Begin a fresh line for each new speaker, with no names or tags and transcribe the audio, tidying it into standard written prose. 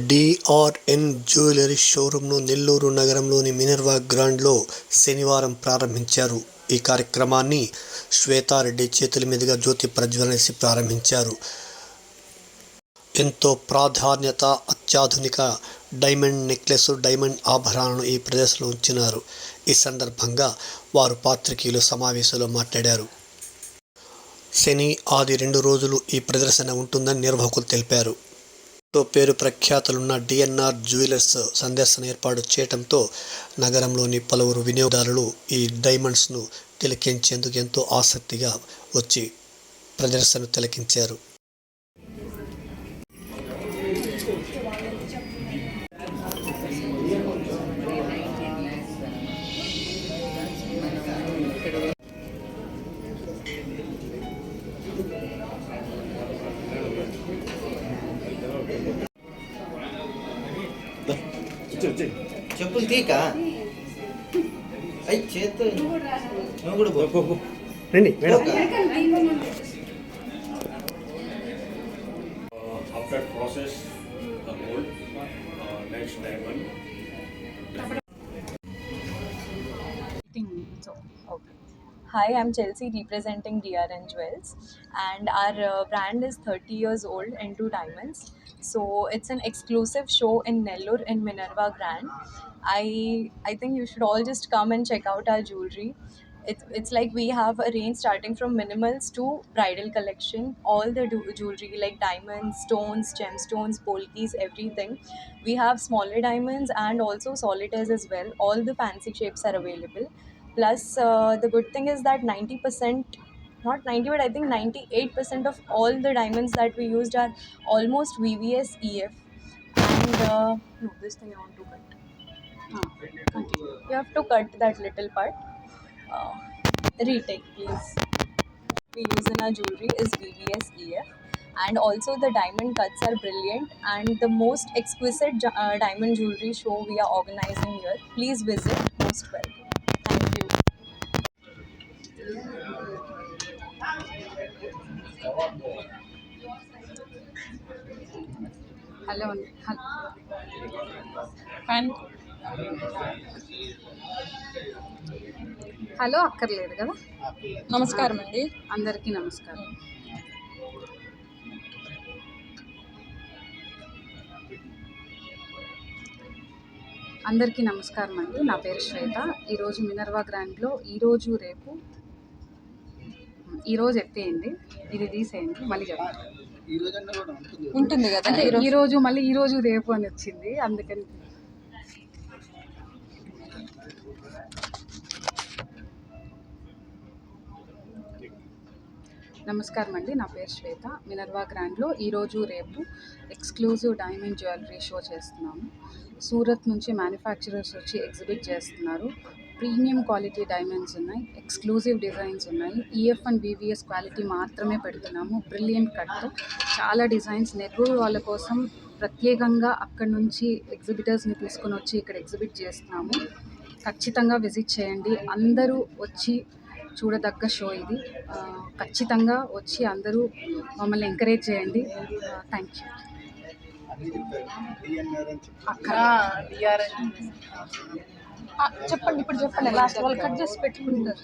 డిఆర్ఎన్ jewellery షోరూంను Nellore నగరంలోని Minerva గ్రాండ్లో శనివారం ప్రారంభించారు. ఈ కార్యక్రమాన్ని శ్వేతారెడ్డి చేతుల మీదుగా జ్యోతి ప్రజ్వలన చేసి ప్రారంభించారు. ఎంతో ప్రాధాన్యత, అత్యాధునిక డైమండ్ నెక్లెస్, డైమండ్ ఆభరణాలను ఈ ప్రదర్శనలో ఉంచినారు. ఈ సందర్భంగా వారు పాత్రికేయుల సమావేశంలో మాట్లాడారు. శని, ఆది 2 రోజులు ఈ ప్రదర్శన ఉంటుందని నిర్వాహకులు తెలిపారు. పేరు ప్రఖ్యాతులున్న డిఎన్ఆర్ జ్యువెలర్స్ సందర్శన ఏర్పాటు చేయడంతో నగరంలోని పలువురు వినియోగదారులు ఈ డైమండ్స్ను తిలకించేందుకు ఎంతో ఆసక్తిగా వచ్చి ప్రదర్శన తిలకించారు.
చెప్పులు తీక అయి చేత్తో నువ్వు కూడా
రండి
after process the gold next diamond.
Hi, I'm Chelsea representing DRN Jewels, and our brand is 30 years old into diamonds. So it's an exclusive show in Nellore in Minerva Grand. I think you should all just come and check out our jewelry. It's like we have a range starting from minimals to bridal collection. All the jewelry like diamonds, stones, gemstones, polkis, everything. We have smaller diamonds and also solitaires as well. All the fancy shapes are available. Plus, the good thing is that 90%, not 90, but I think 98% of all the diamonds that we used are almost VVS EF. And no, this thing I want to cut. You have to cut that little part. Retake, please. We use in our jewelry is VVS EF. And also the diamond cuts are brilliant, and the most exquisite diamond jewelry show we are organizing here. Please visit. Most welcome. Thank you.
Hello hello అక్కర్లేదు కదా.
నమస్కారం అండి.
అందరికీ నమస్కారం. అందరికీ నమస్కారం అండి. నా పేరు శ్వేత. ఈరోజు మినర్వా గ్రాండ్లో ఈరోజు ఎత్తేయండి, ఇది తీసేయండి, మళ్ళీ చెప్పండి.
ఉంటుంది కదా
అంటే ఈరోజు మళ్ళీ ఈరోజు రేపు అని వచ్చింది, అందుకని. నమస్కారం అండి. నా పేరు శ్వేత. మినర్వా గ్రాండ్లో ఈరోజు రేపు ఎక్స్క్లూజివ్ డైమండ్ జ్యువెలరీ షో చేస్తున్నాము. సూరత్ నుంచి మ్యానుఫ్యాక్చరర్స్ వచ్చి ఎగ్జిబిట్ చేస్తున్నారు. ప్రీమియం క్వాలిటీ డైమండ్స్ ఉన్నాయి, ఎక్స్క్లూజివ్ డిజైన్స్ ఉన్నాయి. ఈఎఫ్ అండ్ వివిఎస్ క్వాలిటీ మాత్రమే పెడుతున్నాము. బ్రిలియంట్ కట్తో చాలా డిజైన్స్. నెల్లూరు వాళ్ళ కోసం ప్రత్యేకంగా అక్కడి నుంచి ఎగ్జిబిటర్స్ని తీసుకొని వచ్చి ఇక్కడ ఎగ్జిబిట్ చేస్తున్నాము. ఖచ్చితంగా విజిట్ చేయండి. అందరూ వచ్చి చూడదగ్గ షో ఇది. ఖచ్చితంగా వచ్చి అందరూ మమ్మల్ని ఎంకరేజ్ చేయండి. Thank you.
చెప్పండి, ఇప్పుడు చెప్పండి. లాస్ట్ వాళ్ళు కట్ చేసి పెట్టుకుంటారు.